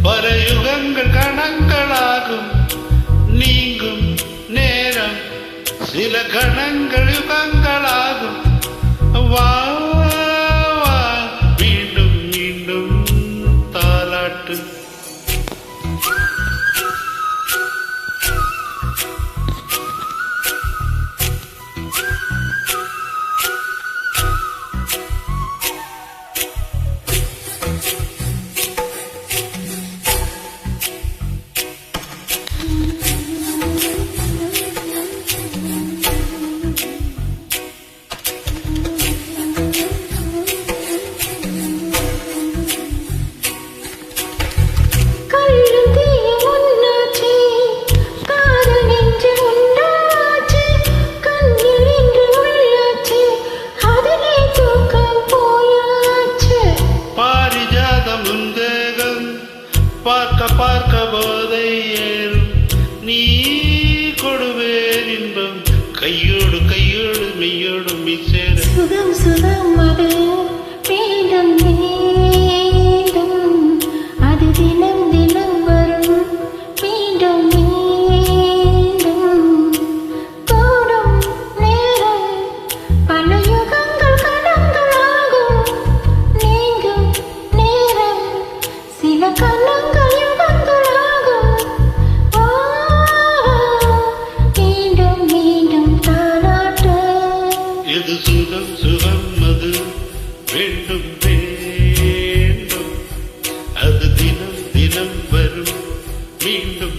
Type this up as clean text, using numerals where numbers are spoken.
பல யுகங்கள் கணங்களாகும் நீங்கும் நேரம் சில கணங்கள் யுகங்களாகும் வா வா மீண்டும் மீண்டும் தாலாட்டு பார்க்க பார்க்க போதை ஏறும் நீ கொடுவேன் இன்பம் கையோடு கையோடு மெய்யோடு மீசேர சுகம் சுகம் அது மீண்டும் மீண்டும் அது தினம் தினம் வரும் மீண்டும் மீண்டும் கூடும் நேரம் பல யுகங்கள் கடங்களாகும் நீங்கும் நேரம் சில கணங்கள் சுகம் சுகம் அது வேண்டும் வேண்டும் அது தினம் தினம் வரும் மீண்டும்